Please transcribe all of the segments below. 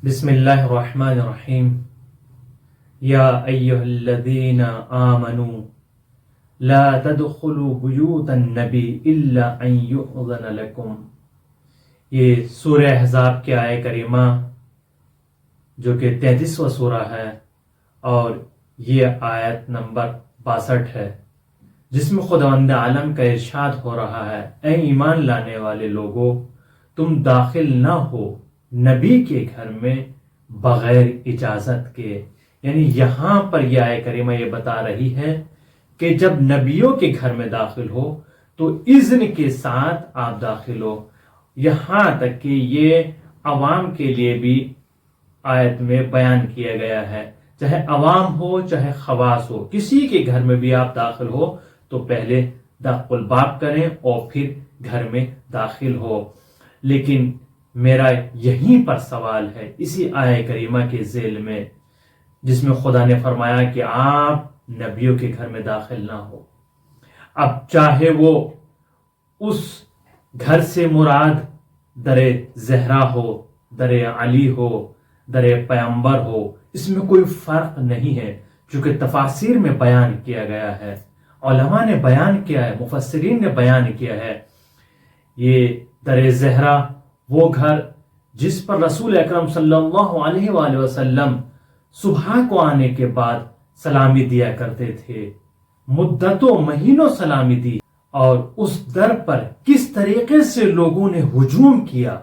بسم اللہ الرحمن الرحیم یا ایہا الذین آمنوا لا تدخلوا بیوت النبی الا ان یؤذن لکم۔ یہ سورہ احزاب کی آیہ کریمہ جو کہ 33واں سورہ ہے اور یہ آیت نمبر 62 ہے، جس میں خداوند عالم کا ارشاد ہو رہا ہے، اے ایمان لانے والے لوگو، تم داخل نہ ہو نبی کے گھر میں بغیر اجازت کے۔ یعنی یہاں پر یہ آیہ کریمہ یہ بتا رہی ہے کہ جب نبیوں کے گھر میں داخل ہو تو اذن کے ساتھ آپ داخل ہو۔ یہاں تک کہ یہ عوام کے لیے بھی آیت میں بیان کیا گیا ہے، چاہے عوام ہو چاہے خواص ہو، کسی کے گھر میں بھی آپ داخل ہو تو پہلے دق الباب کریں اور پھر گھر میں داخل ہو۔ لیکن میرا یہیں پر سوال ہے اسی آیہ کریمہ کے ذیل میں، جس میں خدا نے فرمایا کہ آپ نبیوں کے گھر میں داخل نہ ہو۔ اب چاہے وہ اس گھر سے مراد در زہرا ہو، در علی ہو، در پیغمبر ہو، اس میں کوئی فرق نہیں ہے، چونکہ تفاسیر میں بیان کیا گیا ہے، علماء نے بیان کیا ہے، مفسرین نے بیان کیا ہے۔ یہ در زہرا وہ گھر جس پر رسول اکرم صلی اللہ علیہ وآلہ وسلم صبح کو آنے کے بعد سلامی دیا کرتے تھے، مدتوں مہینوں سلامی دی، اور اس در پر کس طریقے سے لوگوں نے ہجوم کیا،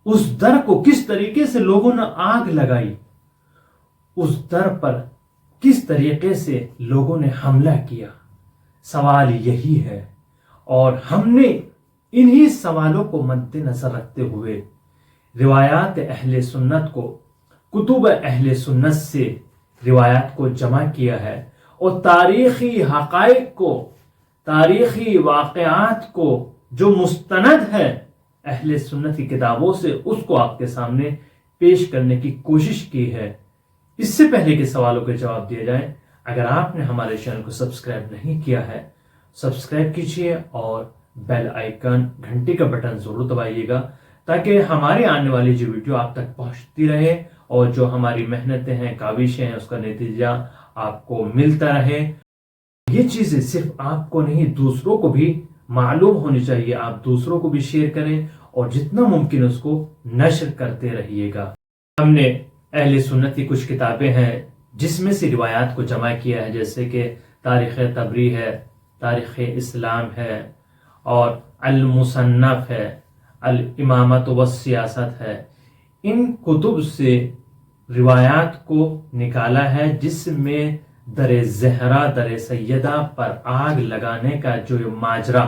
اس در کو کس طریقے سے لوگوں نے آگ لگائی، اس در پر کس طریقے سے لوگوں نے حملہ کیا۔ سوال یہی ہے، اور ہم نے انہی سوالوں کو مد نظر رکھتے ہوئے روایات اہل سنت کو، کتب اہل سنت سے روایات کو جمع کیا ہے، اور تاریخی حقائق کو، تاریخی واقعات کو جو مستند ہے اہل سنت کی کتابوں سے، اس کو آپ کے سامنے پیش کرنے کی کوشش کی ہے۔ اس سے پہلے کہ سوالوں کے جواب دیے جائیں، اگر آپ نے ہمارے چینل کو سبسکرائب نہیں کیا ہے، سبسکرائب کیجیے اور بیل آئیکن گھنٹی کا بٹن ضرور دبائیے گا، تاکہ ہماری آنے والی جو ویڈیو آپ تک پہنچتی رہے اور جو ہماری محنتیں ہیں، کاوشیں ہیں، اس کا نتیجہ آپ کو ملتا رہے۔ یہ چیزیں صرف آپ کو نہیں، دوسروں کو بھی معلوم ہونی چاہیے۔ آپ دوسروں کو بھی شیئر کریں اور جتنا ممکن اس کو نشر کرتے رہیے گا۔ ہم نے اہل سنت کی کچھ کتابیں ہیں جس میں سے روایات کو جمع کیا ہے، جیسے کہ تاریخ طبری ہے، تاریخ اسلام ہے، اور المصنف ہے، الامامت والسیاست ہے۔ ان کتب سے روایات کو نکالا ہے جس میں در زہرا، در سیدہ پر آگ لگانے کا جو ماجرا،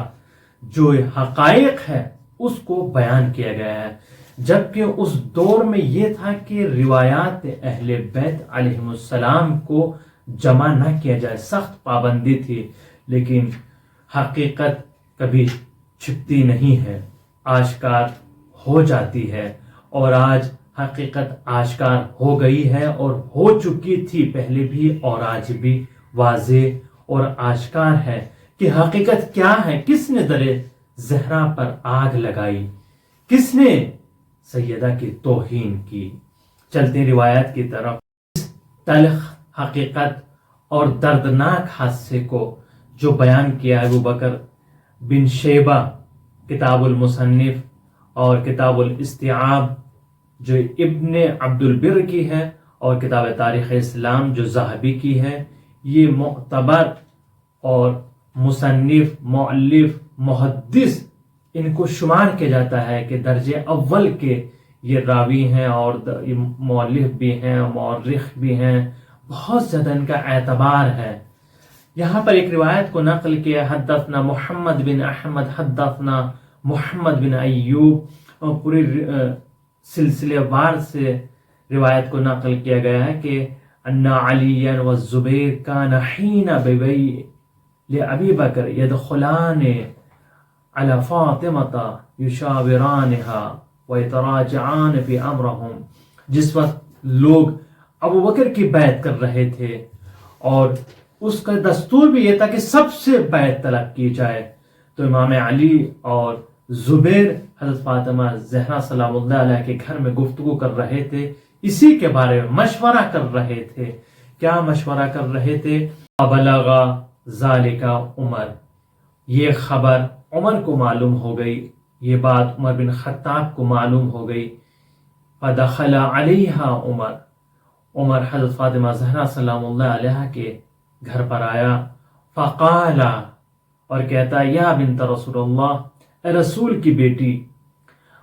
جو حقائق ہے، اس کو بیان کیا گیا ہے۔ جبکہ اس دور میں یہ تھا کہ روایات اہل بیت علیہم السلام کو جمع نہ کیا جائے، سخت پابندی تھی، لیکن حقیقت کبھی چھپتی نہیں ہے، آشکار ہو جاتی ہے، اور آج حقیقت آشکار ہو گئی ہے اور ہو چکی تھی پہلے بھی اور آج بھی واضح اور آشکار ہے کہ حقیقت کیا ہے۔ کس نے در زہرا پر آگ لگائی، کس نے سیدہ کی توہین کی۔ چلتے روایات کی طرف، اس تلخ حقیقت اور دردناک حادثے کو جو بیان کیا ابو بکر بن شیبہ کتاب المصنف اور کتاب الاستیعاب جو ابن عبد البر کی ہے، اور کتاب تاریخ اسلام جو ذہبی کی ہے، یہ معتبر اور مصنف، مؤلف، محدث ان کو شمار کیا جاتا ہے کہ درجے اول کے یہ راوی ہیں، اور مؤلف بھی ہیں، مورخ بھی ہیں، بہت زیادہ ان کا اعتبار ہے۔ یہاں پر ایک روایت کو نقل کیا، حدثنا محمد بن احمد حدثنا محمد بن ایوب، اور پوری سلسلے وار سے روایت کو نقل کیا گیا ہے کہ ان علی والزبیر کان حین ببی لأبی بکر یدخلان علی فاطمة یشاورانها ویتراجعان فی امرهم۔ جس وقت لوگ ابو بکر کی بیعت کر رہے تھے، اور اس کا دستور بھی یہ تھا کہ سب سے بیعت طلب کی جائے، تو امام علی اور زبیر حضرت فاطمہ زہرا سلام اللہ علیہ کے گھر میں گفتگو کر رہے تھے، اسی کے بارے میں مشورہ کر رہے تھے۔ کیا مشورہ کر رہے تھے؟ بلغ ذالک عمر، یہ خبر عمر کو معلوم ہو گئی، یہ بات عمر بن خطاب کو معلوم ہو گئی۔ فدخل علیہا عمر حضرت فاطمہ زہرا سلام اللہ علیہ کے گھر پر آیا، فقال، اور کہتا، یا بنت رسول اللہ، اے رسول کی بیٹی،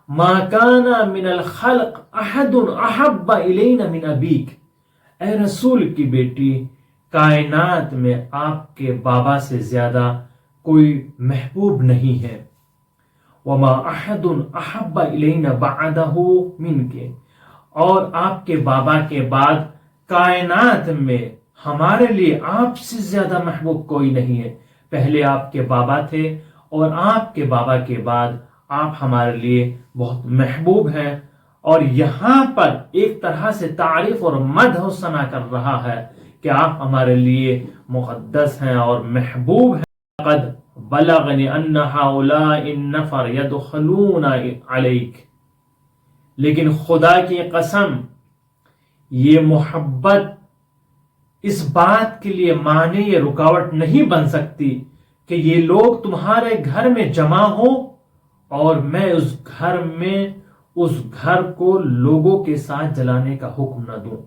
ما کان من الخلق احد احب الینا من ابیک، اے رسول کی بیٹی، کائنات میں آپ کے بابا سے زیادہ کوئی محبوب نہیں ہے۔ وما احد احب الینا بعدہ منک، اور آپ کے بابا کے بعد کائنات میں ہمارے لیے آپ سے زیادہ محبوب کوئی نہیں ہے۔ پہلے آپ کے بابا تھے اور آپ کے بابا کے بعد آپ ہمارے لیے بہت محبوب ہیں۔ اور یہاں پر ایک طرح سے تعریف اور مدح و ثنا کر رہا ہے کہ آپ ہمارے لیے مقدس ہیں اور محبوب ہیں۔ قد بلغنی ان ہؤلاء النفر يدخلون علیک، لیکن خدا کی قسم یہ محبت اس بات کے لیے معنی یا رکاوٹ نہیں بن سکتی کہ یہ لوگ تمہارے گھر میں جمع ہو اور میں اس گھر کو لوگوں کے ساتھ جلانے کا حکم نہ دوں۔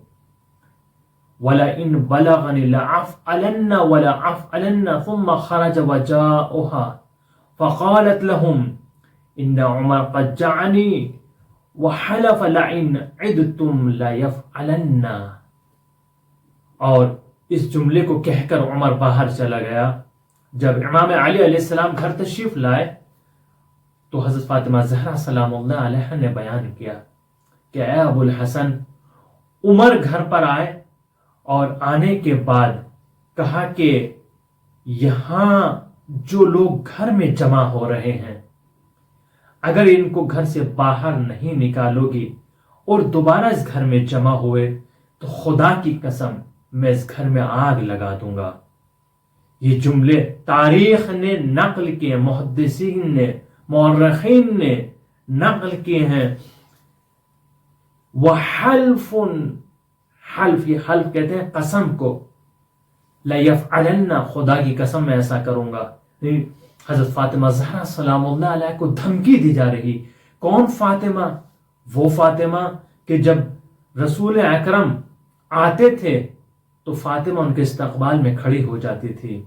وَلَئِن بَلَغَنِ لَأَفْعَلَنَّ وَلَأَفْعَلَنَّ ثُمَّ خَرَجَ وَجَاءُهَا فَقَالَتْ لَهُمْ إِنَّ عُمَرَ قَدْ جَاءَنِي وَحَلَفَ لَئِنْ عِدْتُمْ لَيَفْعَلَنَّ، اور اس جملے کو کہہ کر عمر باہر چلا گیا۔ جب امام علی علیہ السلام گھر تشریف لائے تو حضرت فاطمہ زہرا سلام اللہ علیہ نے بیان کیا کہ اے ابو الحسن، عمر گھر پر آئے اور آنے کے بعد کہا کہ یہاں جو لوگ گھر میں جمع ہو رہے ہیں، اگر ان کو گھر سے باہر نہیں نکالو گی اور دوبارہ اس گھر میں جمع ہوئے تو خدا کی قسم میں اس گھر میں آگ لگا دوں گا۔ یہ جملے تاریخ نے نقل کیے، محدثین نے، مورخین نے نقل کیے ہیں۔ وحلف، حلف، یہ حلف کہتے ہیں قسم کو، لَيَفْعَلَنَّ، خدا کی قسم میں ایسا کروں گا۔ حضرت فاطمہ زہرا سلام اللہ علیہ کو دھمکی دی جا رہی۔ کون فاطمہ؟ وہ فاطمہ کہ جب رسول اکرم آتے تھے تو فاطمہ ان کے استقبال میں کھڑی ہو جاتی تھی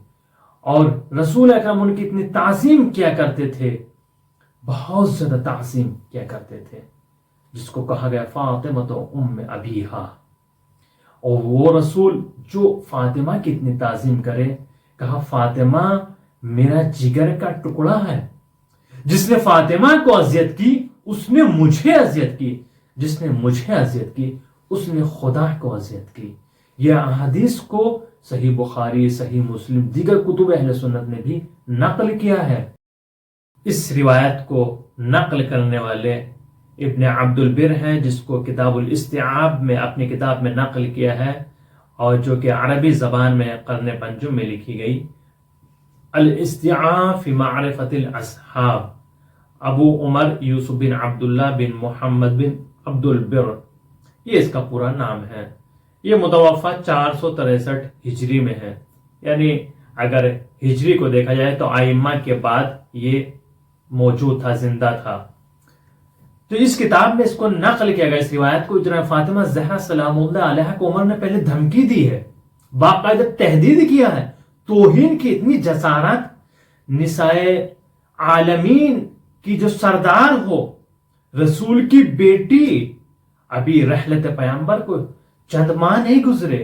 اور رسول اکرم ان کی اتنی تعظیم کیا کرتے تھے، بہت زیادہ تعظیم کیا کرتے تھے، جس کو کہا گیا فاطمہ تو ام ابیہا۔ اور وہ رسول جو فاطمہ کی اتنی تعظیم کرے، کہا فاطمہ میرا جگر کا ٹکڑا ہے، جس نے فاطمہ کو اذیت کی اس نے مجھے اذیت کی، جس نے مجھے اذیت کی اس نے خدا کو اذیت کی۔ یہ احادیث کو صحیح بخاری، صحیح مسلم، دیگر کتب اہل سنت نے بھی نقل کیا ہے۔ اس روایت کو نقل کرنے والے ابن عبد البر ہیں، جس کو کتاب الاستیعاب میں اپنی کتاب میں نقل کیا ہے، اور جو کہ عربی زبان میں قرن پنجم میں لکھی گئی۔ الاستیعاب فی معرفت الاصحاب، ابو عمر یوسف بن عبداللہ بن محمد بن عبد البر، یہ اس کا پورا نام ہے۔ یہ متوفی 463 ہجری میں ہے، یعنی اگر ہجری کو دیکھا جائے تو ائمہ کے بعد یہ موجود تھا، زندہ تھا۔ تو اس کتاب میں اس کو نقل کیا گیا، اس روایت کو، جناب فاطمہ زہرا سلام اللہ علیہ کو عمر نے پہلے دھمکی دی ہے، باقاعدہ تہدید کیا ہے، توہین کی اتنی جسارت، نسائے عالمین کی جو سردار ہو، رسول کی بیٹی، ابھی رحلت پیغمبر کو چند ماہ نہیں گزرے،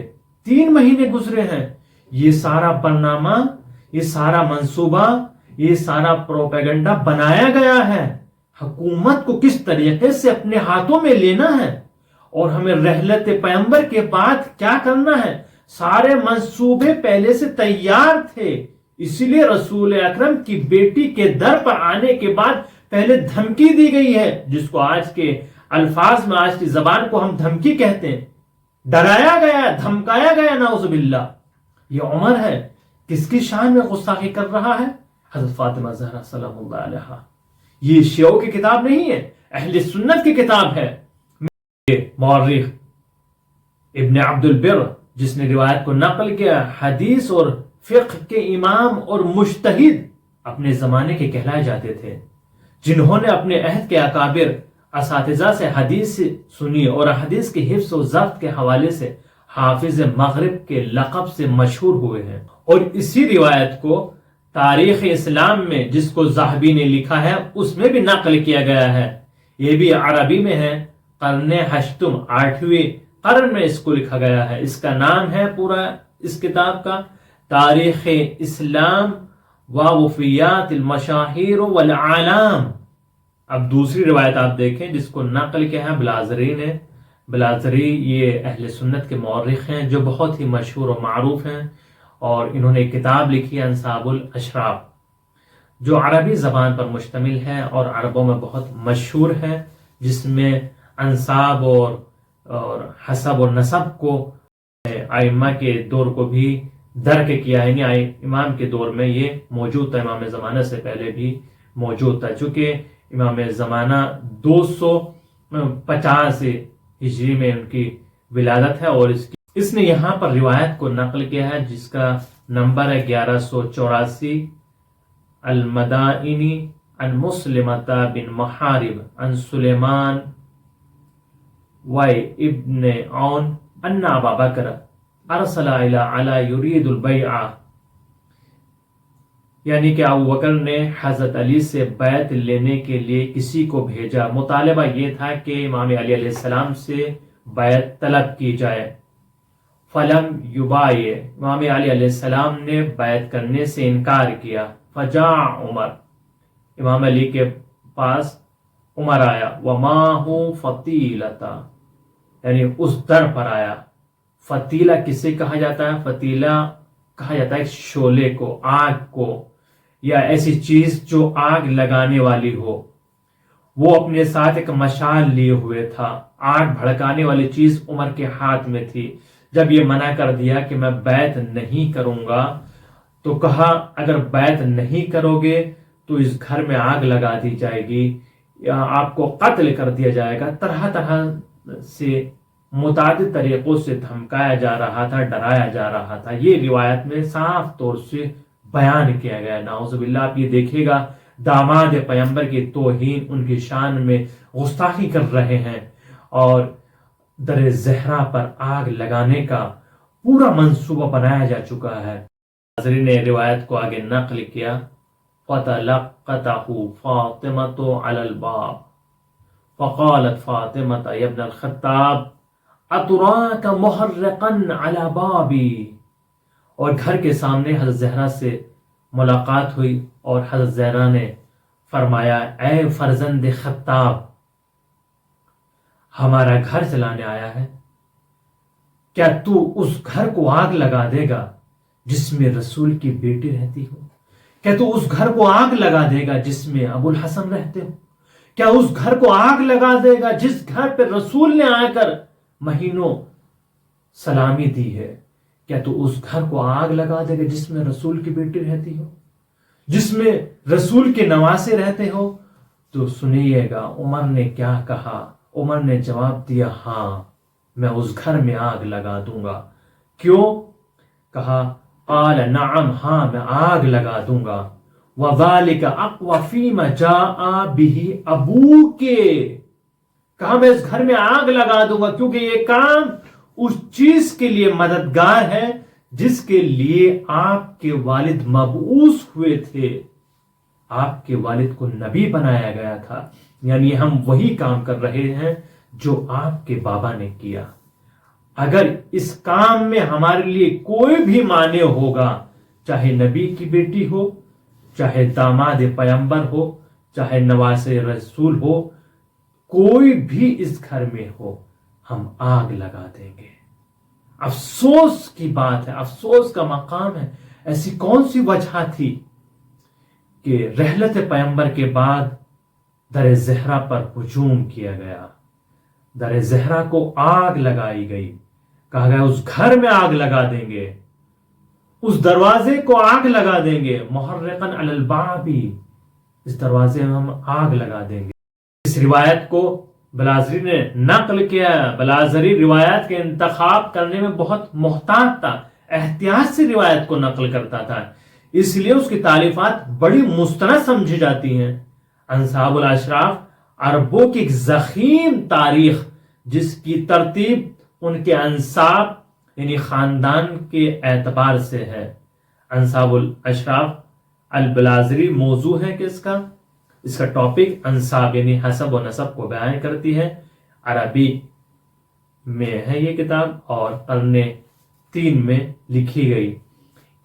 3 مہینے گزرے ہیں، یہ سارا برنامہ، یہ سارا منصوبہ، یہ سارا پروپیگنڈا بنایا گیا ہے، حکومت کو کس طریقے سے اپنے ہاتھوں میں لینا ہے اور ہمیں رحلت پیغمبر کے بعد کیا کرنا ہے، سارے منصوبے پہلے سے تیار تھے۔ اسی لیے رسول اکرم کی بیٹی کے در پر آنے کے بعد پہلے دھمکی دی گئی ہے، جس کو آج کے الفاظ میں، آج کی زبان کو ہم دھمکی کہتے ہیں، ڈرایا گیا، دھمکایا گیا، نعوذ باللہ۔ یہ عمر ہے، کس کی شان میں گستاخی کر رہا ہے؟ حضرت فاطمہ زہرا سلام اللہ علیہا۔ یہ شیعوں کی کتاب نہیں ہے، اہل سنت کی کتاب ہے۔ مورخ ابن عبد البر جس نے روایت کو نقل کیا، حدیث اور فقہ کے امام اور مجتہد اپنے زمانے کے کہلائے جاتے تھے، جنہوں نے اپنے عہد کے اکابر اساتذہ سے حدیث سنی اور حدیث کے حفظ و ضبط کے حوالے سے حافظ مغرب کے لقب سے مشہور ہوئے ہیں۔ اور اسی روایت کو تاریخ اسلام میں، جس کو ذہبی نے لکھا ہے، اس میں بھی نقل کیا گیا ہے، یہ بھی عربی میں ہے، قرن ہشتم 8ویں قرن میں اس کو لکھا گیا ہے۔ اس کا نام ہے پورا اس کتاب کا تاریخ اسلام و وفیات المشاہیر والعالم۔ اب دوسری روایت آپ دیکھیں جس کو نقل کیا ہے بلازری نے۔ بلازری یہ اہل سنت کے مورخ ہیں جو بہت ہی مشہور و معروف ہیں، اور انہوں نے ایک کتاب لکھی ہے انساب الاشراف، جو عربی زبان پر مشتمل ہے اور عربوں میں بہت مشہور ہے، جس میں انساب اور حسب اور نسب کو ائمہ کے دور کو بھی درک کیا ہے، یعنی امام کے دور میں یہ موجود تھا، امام زمانہ سے پہلے بھی موجود تھا، چونکہ امام زمانہ 250 ہجری میں ان کی ولادت ہے، اور اس نے یہاں پر روایت کو نقل کیا ہے جس کا نمبر ہے 1184، المدائنی عن مسلمۃ بن محارب عن سلیمان و ابن عون ان ابا بکر ارسل الی علی یرید البیعہ، یعنی کہ ابو بکر نے حضرت علی سے بیعت لینے کے لیے کسی کو بھیجا۔ مطالبہ یہ تھا کہ امام علی علیہ السلام سے بیعت طلب کی جائے۔ فلم یبایع، امام علی علیہ السلام نے بیعت کرنے سے انکار کیا۔ فجاء عمر، امام علی کے پاس عمر آیا، ومعہ فتیلۃ، یعنی اس در پر آیا۔ فتیلہ کسے کہا جاتا ہے؟ فتیلہ کہا جاتا ہے شعلے کو، آگ کو، یا ایسی چیز جو آگ لگانے والی ہو۔ وہ اپنے ساتھ ایک مشال لیے ہوئے تھا، آگ بھڑکانے والی چیز عمر کے ہاتھ میں تھی۔ جب یہ منع کر دیا کہ میں بیعت نہیں کروں گا، تو کہا اگر بیعت نہیں کرو گے تو اس گھر میں آگ لگا دی جائے گی یا آپ کو قتل کر دیا جائے گا۔ طرح طرح سے متعدد طریقوں سے دھمکایا جا رہا تھا، ڈرایا جا رہا تھا۔ یہ روایت میں صاف طور سے بیان کیا گیا۔ نعوذ باللہ، آپ یہ دیکھے گا داماد پیغمبر کی توہین، ان کی شان میں گستاخی کر رہے ہیں، اور در زہرا پر آگ لگانے کا پورا منصوبہ بنایا جا چکا ہے۔ حضرت نے روایت کو آگے نقل کیا، فَتَلَقَّتَهُ فَاطِمَةُ عَلَى الْبَابِ فَقَالَتْ فَاطِمَةُ يَا ابْنَ الْخَطَّابِ أَتُرَاكَ مُحَرِّقًا عَلَى بَابِي، اور گھر کے سامنے حضرت زہرا سے ملاقات ہوئی، اور حضرت زہرا نے فرمایا، اے فرزند خطاب، ہمارا گھر جلانے آیا ہے، کیا تو اس گھر کو آگ لگا دے گا جس میں رسول کی بیٹی رہتی ہو؟ کیا تو اس گھر کو آگ لگا دے گا جس میں ابو الحسن رہتے ہو؟ کیا اس گھر کو آگ لگا دے گا جس گھر پہ رسول نے آ کر مہینوں سلامی دی ہے؟ کیا تو اس گھر کو آگ لگا دے گا جس میں رسول کی بیٹی رہتی ہو، جس میں رسول کے نواسے رہتے ہو؟ تو سنیے گا عمر نے کیا کہا۔ عمر نے جواب دیا، ہاں میں اس گھر میں آگ لگا دوں گا۔ کیوں؟ کہا، قال نعم، ہاں میں آگ لگا دوں گا، وذالک اقوی فیما جاء به ابوک، کہا میں اس گھر میں آگ لگا دوں گا کیونکہ یہ کام اس چیز کے لیے مددگار ہے جس کے لیے آپ کے والد مبعوث ہوئے تھے، آپ کے والد کو نبی بنایا گیا تھا، یعنی ہم وہی کام کر رہے ہیں جو آپ کے بابا نے کیا۔ اگر اس کام میں ہمارے لیے کوئی بھی مانع ہوگا، چاہے نبی کی بیٹی ہو، چاہے داماد پیغمبر ہو، چاہے نواس رسول ہو، کوئی بھی اس گھر میں ہو، ہم آگ لگا دیں گے۔ افسوس کی بات ہے، افسوس کا مقام ہے، ایسی کون سی وجہ تھی کہ رحلت پیغمبر کے بعد در زہرا پر ہجوم کیا گیا، در زہرا کو آگ لگائی گئی، کہا گیا اس گھر میں آگ لگا دیں گے، اس دروازے کو آگ لگا دیں گے، محرقاً علی الباب، اس دروازے میں ہم آگ لگا دیں گے۔ اس روایت کو بلازری نے نقل کیا۔ بلازری روایت کے انتخاب کرنے میں بہت محتاط تھا، احتیاط سے روایت کو نقل کرتا تھا، اس لیے اس کی تالیفات بڑی مستند سمجھی جاتی ہیں۔ انصاب الاشراف عربوں کی ایک ضخیم تاریخ جس کی ترتیب ان کے انصاب یعنی خاندان کے اعتبار سے ہے۔ انصاب الاشراف البلازری موضوع ہے کہ اس کا ٹاپک انصاب یعنی حسب و نسب کو بیان کرتی ہے۔ عربی میں ہے یہ کتاب اور قرن 3 میں لکھی گئی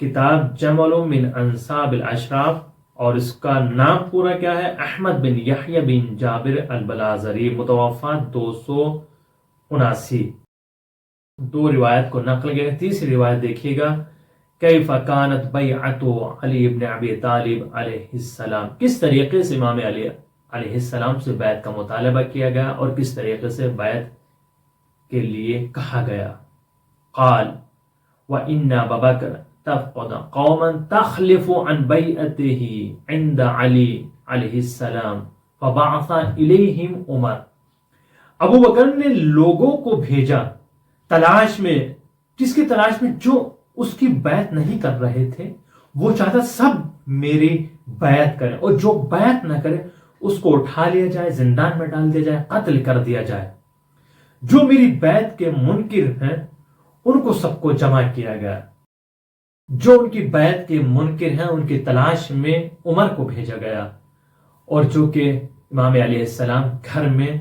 کتاب جمل من انصاب الاشراف، اور اس کا نام پورا کیا ہے؟ احمد بن یحییٰ بن جابر البلازری، متوفی 279۔ دو روایت کو نقل گیا۔ تیسری روایت دیکھیے گا، کیف کانت بیعت علی بن ابی طالب علیہ السلام، کس طریقے سے امام علی علیہ السلام سے بیعت کا مطالبہ کیا گیا اور کس طریقے سے بیعت کے لیے کہا گیا۔ قال وَإِنَّ أَبَا بَكْرَ تَفْقَدَ قَوْمًا تَخْلِفُ عَنْ بَيْعَتِهِ عِنْدَ علی علیہ السلام فَبَعَثَ إِلَيْهِمْ عمر، ابو بکر نے لوگوں کو بھیجا تلاش میں، کس کی تلاش میں؟ جو اس کی بیعت نہیں کر رہے تھے، وہ چاہتا سب میری بیعت کریں، اور جو بیعت نہ کرے اس کو اٹھا لیا جائے، زندان میں ڈال دیا جائے، قتل کر دیا جائے۔ جو میری بیعت کے منکر ہیں ان کو سب کو جمع کیا گیا، جو ان کی بیعت کے منکر ہیں ان کی تلاش میں عمر کو بھیجا گیا، اور جو کہ امام علیہ السلام گھر میں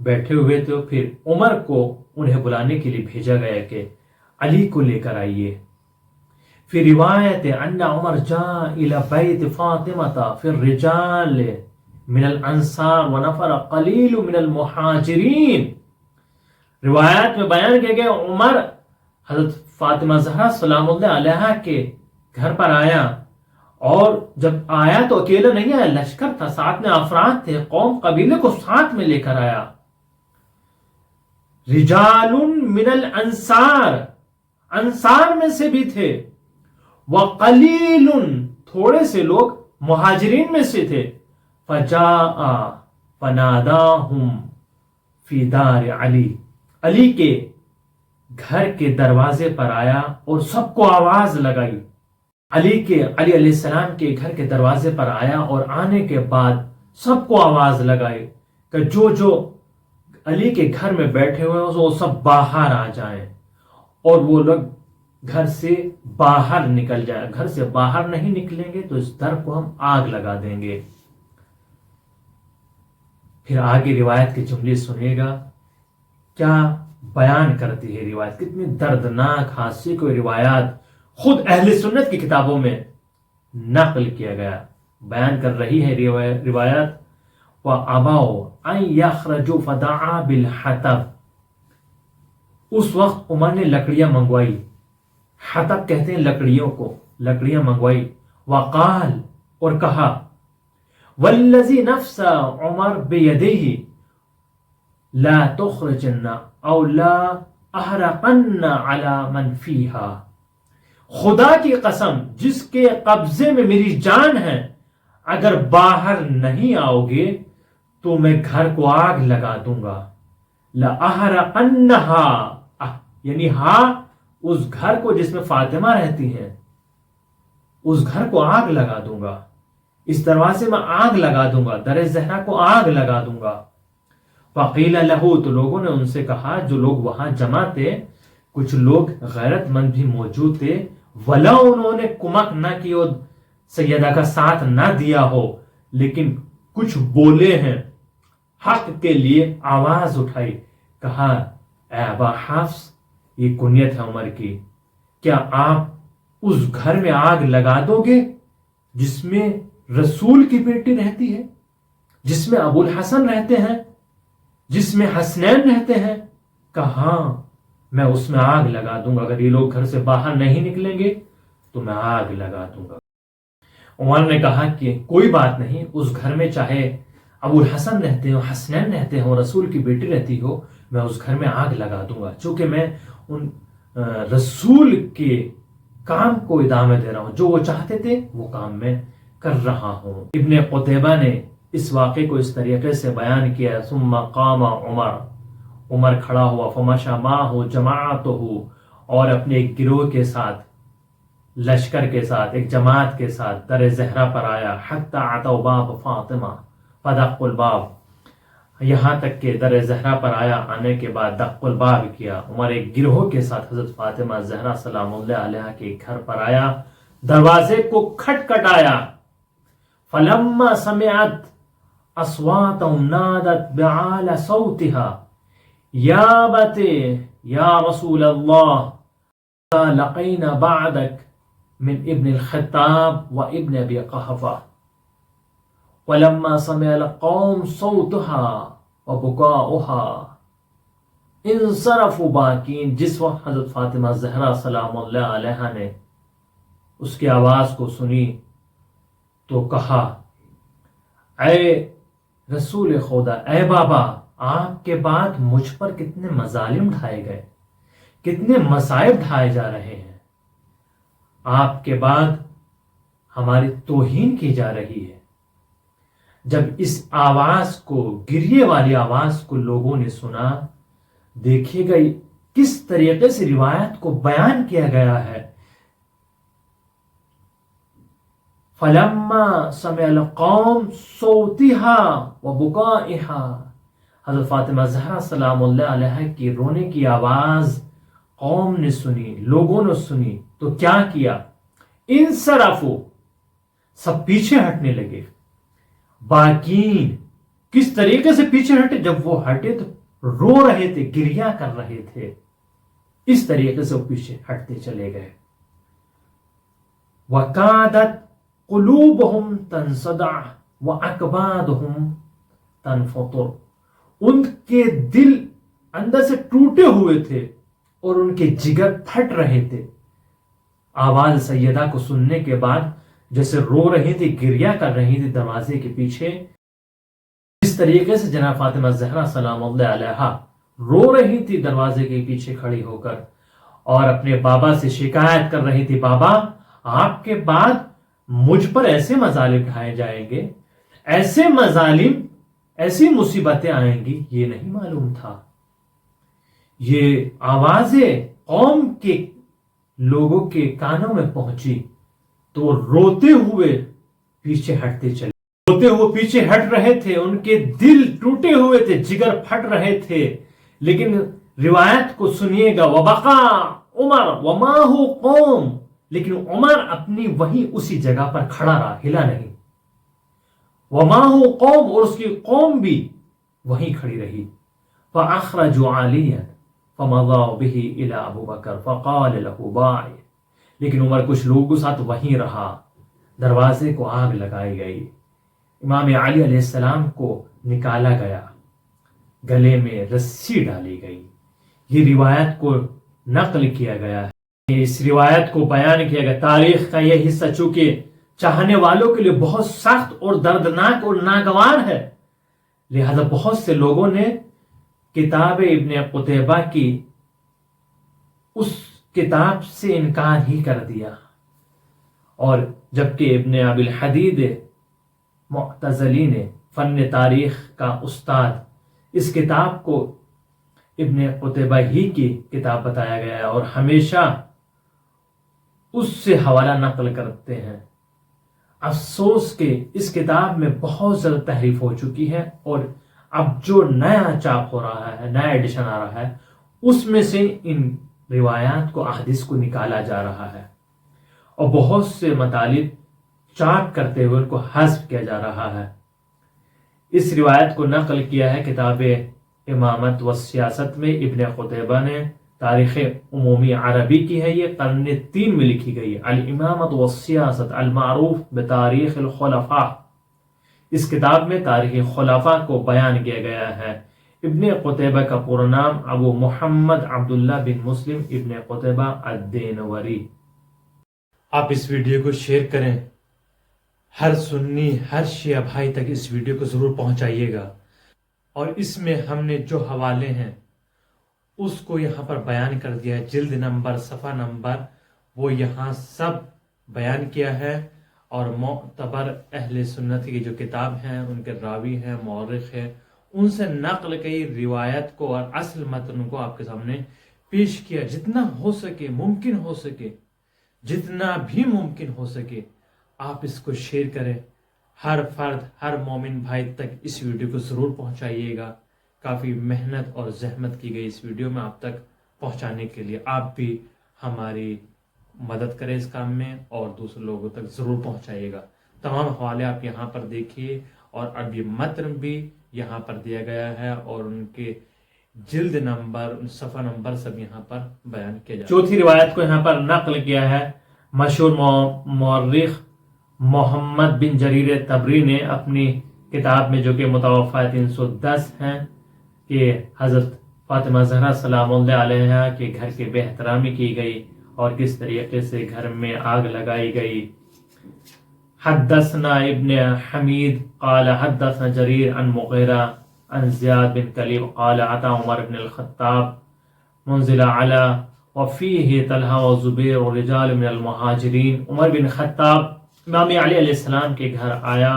بیٹھے ہوئے تھے، پھر عمر کو انہیں بلانے کے لیے بھیجا گیا کہ علی کو لے کر آئیے۔ پھر روایت ان عمر جاء الى بیت فاطمہ فی الرجال من الانصار ونفر قلیل من المہاجرین، روایات میں بیان کیا گیا عمر حضرت فاطمہ زہرا سلام اللہ علیہا کے گھر پر آیا، اور جب آیا تو اکیلا نہیں آیا، لشکر تھا، ساتھ میں افراد تھے، قوم قبیلے کو ساتھ میں لے کر آیا۔ رجال من الانصار، انصار میں سے بھی تھے، وقلیل، تھوڑے سے لوگ مہاجرین میں سے تھے، فجاء فناداہم فی دار علی، علی کے گھر کے دروازے پر آیا اور سب کو آواز لگائی۔ علی علیہ السلام کے گھر کے دروازے پر آیا اور آنے کے بعد سب کو آواز لگائی کہ جو علی کے گھر میں بیٹھے ہوئے ہیں وہ سب باہر آ جائیں، اور وہ لوگ گھر سے باہر نکل جائیں۔ گھر سے باہر نہیں نکلیں گے تو اس در کو ہم آگ لگا دیں گے۔ پھر آگے روایت کے جملے سنیے گا، کیا بیان کرتی ہے روایت، کتنی دردناک حادثے کو روایات خود اہل سنت کی کتابوں میں نقل کیا گیا، بیان کر رہی ہے روایت۔ وَأَبَوْا أَن يَخْرَجُوا فَدَعَا بِالْحَطَبِ، اس وقت عمر نے لکڑیاں منگوائی، حطب کہتے ہیں لکڑیوں کو، لکڑیاں منگوائی۔ وقال، اور کہا، وَالَّذِي نَفْسَ عُمَرْ بِيَدِهِ لا تخرجن او لا احرقن على من فيها، خدا کی قسم جس کے قبضے میں میری جان ہے، اگر باہر نہیں آؤ گے تو میں گھر کو آگ لگا دوں گا۔ لا احرقنها، یعنی اس گھر کو جس میں فاطمہ رہتی ہیں، اس گھر کو آگ لگا دوں گا، اس دروازے میں آگ لگا دوں گا، در زہرا کو آگ لگا دوں گا۔ فقیل لہو، تو لوگوں نے ان سے کہا، جو لوگ وہاں جمع تھے، کچھ لوگ غیرت مند بھی موجود تھے، ولا انہوں نے کمک نہ کی اور سیدہ کا ساتھ نہ دیا ہو، لیکن کچھ بولے ہیں، حق کے لیے آواز اٹھائی، کہا اے ابا حفص، یہ کنیت ہے عمر کی، کیا آپ اس گھر میں آگ لگا دو گے جس میں رسول کی بیٹی رہتی ہے، جس میں ابو الحسن رہتے ہیں، جس میں حسنین رہتے ہیں؟ کہاں میں اس میں آگ لگا دوں گا، اگر یہ لوگ گھر سے باہر نہیں نکلیں گے تو میں آگ لگا دوں گا۔ عمر نے کہا کہ کوئی بات نہیں، اس گھر میں چاہے ابو الحسن رہتے ہو، حسنین رہتے ہو، رسول کی بیٹی رہتی ہو، میں اس گھر میں آگ لگا دوں گا، چونکہ میں ان رسول کے کام کو ادامہ دے رہا ہوں، جو وہ چاہتے تھے وہ کام میں کر رہا ہوں۔ ابن قتیبہ نے اس واقعے کو اس طریقے سے بیان کیا، ثم قام عمر کھڑا ہوا، فمشى معه جماعته، اور اپنے ایک گروہ کے ساتھ، لشکر کے ساتھ، ایک جماعت کے ساتھ در زہرا پر آیا، حتی اتوا باب فاطمہ فدقوا الباب، یہاں تک کہ در زہرا پر آیا، آنے کے بعد دق الباب کیا۔ عمر ایک گروہ کے ساتھ حضرت فاطمہ زہرا سلام اللہ علیہ کے گھر پر آیا، دروازے کو کھٹکھٹایا، فلما سمعت اصوات نادت بعال صوتها یا بتے یا رسول اللہ لقینا بعدک من ابن الخطاب و ابن ابی قحفہ، ولما سمع القوم صوتها وبكاؤها انصرفوا باکین۔ جس وقت حضرت فاطمہ زہرا سلام اللہ علیہ نے اس کی آواز کو سنی تو کہا، اے رسول خدا، اے بابا، آپ کے بعد مجھ پر کتنے مظالم ڈھائے گئے، کتنے مصائب ڈھائے جا رہے ہیں، آپ کے بعد ہماری توہین کی جا رہی ہے۔ جب اس آواز کو، گریے والی آواز کو لوگوں نے سنا، دیکھے گئی کس طریقے سے روایت کو بیان کیا گیا ہے، فلما سمع القوم صوتها وبكائها، حضرت فاطمہ زہرا سلام اللہ علیہ کی رونے کی آواز قوم نے سنی، لوگوں نے سنی تو کیا کیا، انصرفوا، سب پیچھے ہٹنے لگے، باکین، کس طریقے سے پیچھے ہٹے، جب وہ ہٹے تو رو رہے تھے، گریہ کر رہے تھے، اس طریقے سے وہ پیچھے ہٹتے چلے گئے۔ وَكَادَتْ قُلُوبُهُمْ تَنْصَدَعُ وَأَكْبَادُهُمْ تَنْفَطُرُ، ان کے دل اندر سے ٹوٹے ہوئے تھے اور ان کے جگر پھٹ رہے تھے۔ آواز سیدہ کو سننے کے بعد جیسے رو رہی تھی، گریہ کر رہی تھی دروازے کے پیچھے، اس طریقے سے جناب فاطمہ زہرا سلام اللہ علیہ رو رہی تھی دروازے کے پیچھے کھڑی ہو کر، اور اپنے بابا سے شکایت کر رہی تھی، بابا آپ کے بعد مجھ پر ایسے مظالم ڈھائے جائیں گے، ایسے مظالم، ایسی مصیبتیں آئیں گی، یہ نہیں معلوم تھا۔ یہ آوازیں قوم کے لوگوں کے کانوں میں پہنچی تو روتے ہوئے پیچھے ہٹتے چلے، روتے ہوئے پیچھے ہٹ رہے تھے، ان کے دل ٹوٹے ہوئے تھے، جگر پھٹ رہے تھے، لیکن روایت کو سنیے گا، وبقا عمر وماہ قوم، لیکن عمر اپنی وہیں اسی جگہ پر کھڑا رہا، ہلا نہیں، وماہ قوم، اور اس کی قوم بھی وہیں کھڑی رہی، فاخرجوا علیہ فمضوا به الى ابو بکر فقال له باع، لیکن عمر کچھ لوگوں ساتھ وہیں رہا، دروازے کو آگ لگائی گئی، امام علی علیہ السلام کو نکالا گیا، گلے میں رسی ڈالی گئی۔ یہ روایت کو نقل کیا گیا ہے، اس روایت کو بیان کیا گیا۔ تاریخ کا یہ حصہ چونکہ چاہنے والوں کے لیے بہت سخت اور دردناک اور ناگوار ہے، لہذا بہت سے لوگوں نے کتاب ابن قتیبہ کی اس کتاب سے انکار ہی کر دیا، اور جبکہ ابن ابی الحدید معتزلی نے، فن تاریخ کا استاد، اس کتاب کو ابن قتیبہ ہی کی کتاب بتایا گیا ہے اور ہمیشہ اس سے حوالہ نقل کرتے ہیں۔ افسوس کہ اس کتاب میں بہت زیادہ تحریف ہو چکی ہے، اور اب جو نیا چاپ ہو رہا ہے، نیا ایڈیشن آ رہا ہے، اس میں سے ان روایات کو، احادیث کو نکالا جا رہا ہے، اور بہت سے مطالب چاپ کرتے ہوئے ان کو حذف کیا جا رہا ہے۔ اس روایت کو نقل کیا ہے کتاب امامت و سیاست میں ابن قتیبہ نے، تاریخ عمومی عربی کی ہے، یہ قرن 3 میں لکھی گئی ہے، الامامت والسیاست المعروف بتاریخ الخلفاء۔ اس کتاب میں تاریخ خلفاء کو بیان کیا گیا ہے۔ ابن قتیبہ کا پورا نام ابو محمد عبداللہ بن مسلم ابن قتیبہ الدینوری۔ آپ اس ویڈیو کو شیئر کریں، ہر سنی، ہر شیعہ بھائی تک اس ویڈیو کو ضرور پہنچائیے گا، اور اس میں ہم نے جو حوالے ہیں اس کو یہاں پر بیان کر دیا ہے، جلد نمبر، صفحہ نمبر، وہ یہاں سب بیان کیا ہے، اور معتبر اہل سنت کی جو کتاب ہیں، ان کے راوی ہیں، مورخ ہیں، ان سے نقل کی روایت کو اور اصل متن کو آپ کے سامنے پیش کیا۔ جتنا ہو سکے، ممکن ہو سکے، جتنا بھی ممکن ہو سکے آپ اس کو شیئر کریں۔ ہر فرد، ہر مومن بھائی تک اس ویڈیو کو ضرور پہنچائیے گا۔ کافی محنت اور زحمت کی گئی اس ویڈیو میں آپ تک پہنچانے کے لیے۔ آپ بھی ہماری مدد کریں اس کام میں اور دوسرے لوگوں تک ضرور پہنچائیے گا۔ تمام حوالے آپ یہاں پر دیکھیے، اور اب یہ متن بھی یہاں پر دیا گیا ہے اور ان کے جلد نمبر، صفحہ نمبر سب یہاں پر بیان کیا جائے۔ چوتھی روایت کو یہاں پر نقل کیا ہے مشہور مورخ محمد بن جریر طبری نے اپنی کتاب میں، جو کہ متوفہ 310 ہیں، کہ حضرت فاطمہ زہرا سلام اللہ علیہا کے گھر کی بے احترامی کی گئی اور کس طریقے سے گھر میں آگ لگائی گئی۔ حدثنا ابن حمید قال حدثنا جریر عن مغیرہ عن زیاد بن کلیب قال عطا عمر بن الخطاب منزل علی وفیہ طلحہ و زبیر و رجال من المہاجرین۔ عمر بن خطاب امام علی علیہ السلام کے گھر آیا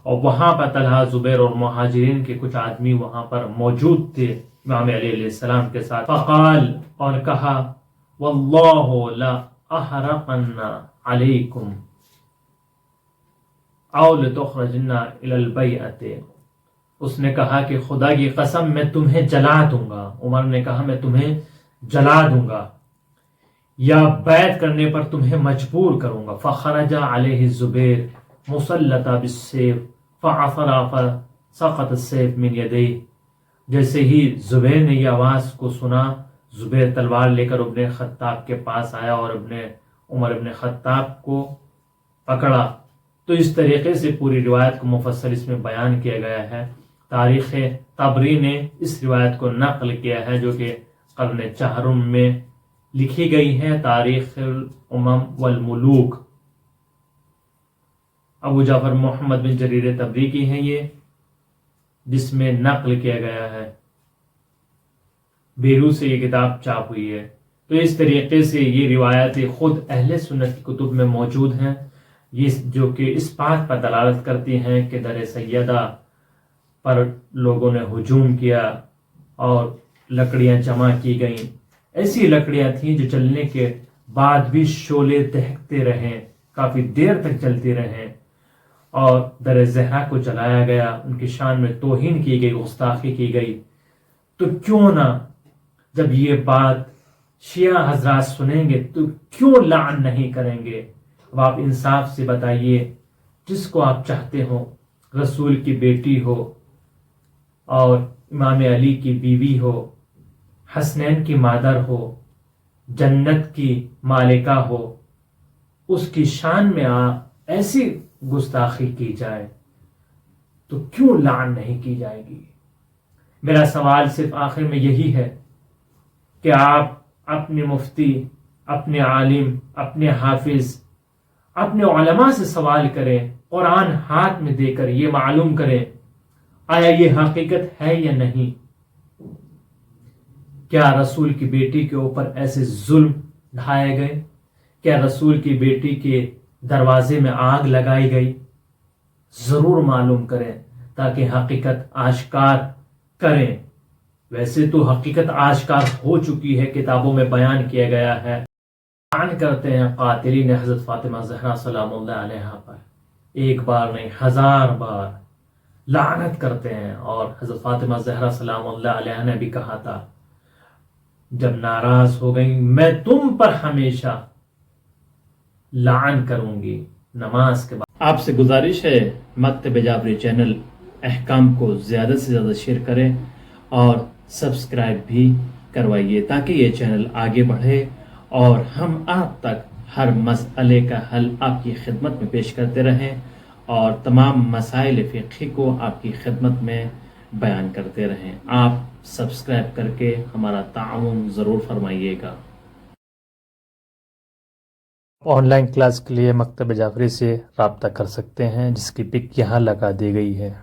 اور وہاں پر طلحہ، زبیر اور مہاجرین کے کچھ آدمی وہاں پر موجود تھے امام علی علیہ السلام کے ساتھ۔ فقال، اور کہا، واللہ لا احرقن علیکم او لتخرجن الی البیعۃ۔ اس نے کہا کہ خدا کی قسم میں تمہیں جلا دوں گا۔ عمر نے کہا میں تمہیں جلا دوں گا یا بیعت کرنے پر تمہیں مجبور کروں گا۔ فخرج علیہ الزبیر مسلطہ بالسیف فعثر فسقط السیف من یدیہ۔ جیسے ہی زبیر نے یہ آواز کو سنا، زبیر تلوار لے کر ابن خطاب کے پاس آیا اور عمر ابن خطاب کو پکڑا۔ تو اس طریقے سے پوری روایت کو مفصل اس میں بیان کیا گیا ہے۔ تاریخ طبری نے اس روایت کو نقل کیا ہے، جو کہ قرن چہارم میں لکھی گئی ہے، تاریخ الامم والملوک۔ ابو جعفر محمد بن جریر طبری کی ہے یہ، جس میں نقل کیا گیا ہے۔ بیرو سے یہ کتاب چاپ ہوئی ہے۔ تو اس طریقے سے یہ روایتیں خود اہل سنت کی کتب میں موجود ہیں، یہ جو کہ اس بات پر دلالت کرتی ہیں کہ در سیدہ پر لوگوں نے ہجوم کیا اور لکڑیاں جمع کی گئیں۔ ایسی لکڑیاں تھیں جو چلنے کے بعد بھی شعلے دہکتے رہیں، کافی دیر تک چلتی رہیں، اور در زہرا کو جلایا گیا، ان کی شان میں توہین کی گئی، گستاخی کی گئی۔ تو کیوں نہ جب یہ بات شیعہ حضرات سنیں گے تو کیوں لعن نہیں کریں گے؟ اب آپ انصاف سے بتائیے، جس کو آپ چاہتے ہو، رسول کی بیٹی ہو اور امام علی کی بیوی ہو، حسنین کی مادر ہو، جنت کی مالکہ ہو، اس کی شان میں ایسی گستاخی کی جائے تو کیوں لعن نہیں کی جائے گی؟ میرا سوال صرف آخر میں یہی ہے کہ آپ اپنے مفتی، اپنے عالم، اپنے حافظ، اپنے علماء سے سوال کریں، قرآن ہاتھ میں دے کر یہ معلوم کریں آیا یہ حقیقت ہے یا نہیں؟ کیا رسول کی بیٹی کے اوپر ایسے ظلم ڈھائے گئے؟ کیا رسول کی بیٹی کے دروازے میں آگ لگائی گئی؟ ضرور معلوم کریں تاکہ حقیقت آشکار کریں۔ ویسے تو حقیقت آشکار ہو چکی ہے، کتابوں میں بیان کیا گیا ہے۔ لعن کرتے ہیں قاتلین حضرت فاطمہ زہرا سلام اللہ علیہا پر، ایک بار نہیں 1000 بار لعنت کرتے ہیں۔ اور حضرت فاطمہ زہرا سلام اللہ علیہا نے بھی کہا تھا، جب ناراض ہو گئی میں تم پر ہمیشہ لعن کروں گی نماز کے بعد۔ آپ سے گزارش ہے مکتب جعفری چینل احکام کو زیادہ سے زیادہ شیئر کریں اور سبسکرائب بھی کروائیے تاکہ یہ چینل آگے بڑھے اور ہم آپ تک ہر مسئلے کا حل آپ کی خدمت میں پیش کرتے رہیں اور تمام مسائل فقہی کو آپ کی خدمت میں بیان کرتے رہیں۔ آپ سبسکرائب کر کے ہمارا تعاون ضرور فرمائیے گا۔ آن لائن کلاس کے لیے مکتب جعفری سے رابطہ کر سکتے ہیں، جس کی پک یہاں لگا دی گئی ہے۔